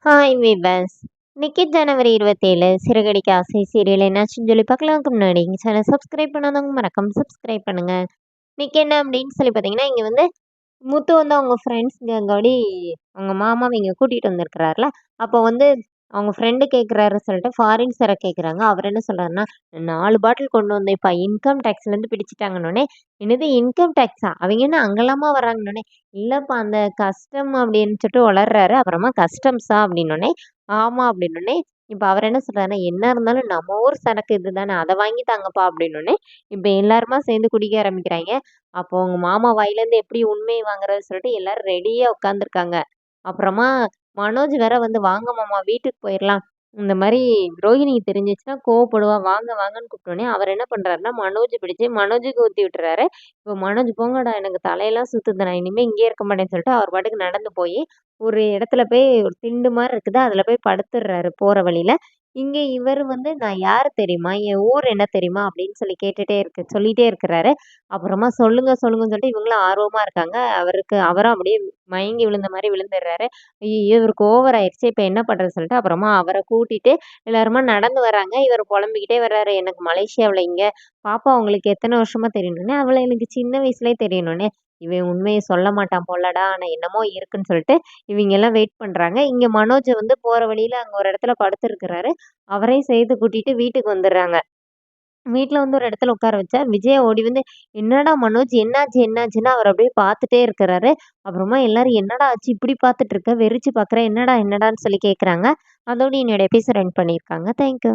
Hi viewers. இன்னைக்கு ஜனவரி 27 சிறகடிக்க ஆசை serial என்னாச்சுன்னு சொல்லி பார்க்கலாம்க்கு முன்னாடி எங்கள் சேனல் சப்ஸ்கிரைப் பண்ணாதவங்க மறக்காம சப்ஸ்கிரைப் பண்ணுங்க. இன்னைக்கு என்ன அப்படின்னு சொல்லி பார்த்தீங்கன்னா, இங்கே வந்து முத்து வந்து அவங்க ஃப்ரெண்ட்ஸ் கேங்கோடி அவங்க மாமாவை இங்கே கூட்டிகிட்டு வந்திருக்கிறாருல. அப்போ வந்து அவங்க ஃப்ரெண்டு கேட்குறாரு சொல்லிட்டு ஃபாரின் சாரை கேட்குறாங்க. அவர் என்ன சொல்கிறாருன்னா, 4 பாட்டில் கொண்டு வந்தேன்ப்பா, இன்கம் டேக்ஸ்லேருந்து பிடிச்சிட்டாங்கன்னொடனே, என்னது இன்கம் டேக்ஸா, அவங்க என்ன அங்கெல்லாமா வராங்கன்னொடனே, இல்லைப்பா அந்த கஸ்டம் அப்படின்னு சொல்லிட்டு வளர்றாரு. அப்புறமா கஸ்டம்ஸா அப்படின்னோடனே, ஆமா அப்படின்னோடனே, இப்போ அவர் என்ன சொல்றாருன்னா, என்ன இருந்தாலும் நம்ம ஊர் சரக்கு இதுதானே, அதை வாங்கி தாங்கப்பா அப்படின்னோடனே, இப்போ எல்லாருமா சேர்ந்து குடிக்க ஆரம்பிக்கிறாங்க. அப்போ உங்க மாமா வாயிலேருந்து எப்படி உண்மையை வாங்குறது சொல்லிட்டு எல்லாரும் ரெடியா உட்காந்துருக்காங்க. அப்புறமா மனோஜ் வேற வந்து வாங்க மாமா வீட்டுக்கு போயிடலாம். இந்த மாதிரி ரோஹிணிக்கு தெரிஞ்சிச்சுன்னா கோவப்படுவா, வாங்க வாங்கன்னு கூப்பிட்டோன்னே அவர் என்ன பண்றாருன்னா மனோஜ் பிடிச்சு மனோஜுக்கு ஊத்தி விட்டுறாரு. இப்போ மனோஜ் போங்கடா எனக்கு தலையெல்லாம் சுத்துது, நான் இனிமே இங்கேயே இருக்க மாட்டேன்னு சொல்லிட்டு அவர் பாட்டுக்கு நடந்து போய் ஒரு இடத்துல போய் ஒரு திண்டு மாதிரி இருக்குது, அதுல போய் படுத்துடுறாரு போற வழியில. இங்க இவர் வந்து நான் யாரு தெரியுமா, என் ஊர் என்ன தெரியுமா அப்படின்னு சொல்லி சொல்லிட்டே இருக்கிறாரு. அப்புறமா சொல்லுங்க சொல்லுங்கன்னு சொல்லிட்டு இவங்களும் ஆர்வமா இருக்காங்க. அவரும் அப்படியே மயங்கி விழுந்த மாதிரி விழுந்துடுறாரு. ஐயோ இவருக்கு ஓவர் ஆயிருச்சு, இப்ப என்ன பண்றது சொல்லிட்டு அப்புறமா அவரை கூட்டிட்டு எல்லாருமா நடந்து வராங்க. இவர் புலம்பிக்கிட்டே வர்றாரு, எனக்கு மலேசியாவுல இங்க பாப்பா உங்களுக்கு எத்தனை வருஷமா தெரியணும்னே, அவளை எனக்கு சின்ன வயசுலயே தெரியணும்னே. இவன் உண்மையை சொல்ல மாட்டான் போலடா, ஆனா என்னமோ இருக்குன்னு சொல்லிட்டு இவங்க எல்லாம் வெயிட் பண்றாங்க. இங்க மனோஜ் வந்து போற வழியில அங்க ஒரு இடத்துல படுத்திருக்கிறாரு. அவரையும் சேர்த்து கூட்டிட்டு வீட்டுக்கு வந்துடுறாங்க. வீட்ல வந்து ஒரு இடத்துல உட்கார வச்சா, விஜயா ஓடி வந்து, "என்னடா மனோஜ் என்னாச்சு என்னாச்சுன்னு?" அவர் அப்படியே பார்த்துட்டே இருக்கிறாரு. அப்புறமா எல்லாரும், "என்னடா ஆச்சு இப்படி பார்த்துட்டு இருக்க? வெறிச்சு பார்க்குற, என்னடா என்னடான்னு?" சொல்லி கேட்குறாங்க. அதோட என்னோட எபிசோட் எண்ட் பண்ணியிருக்காங்க. Thank you.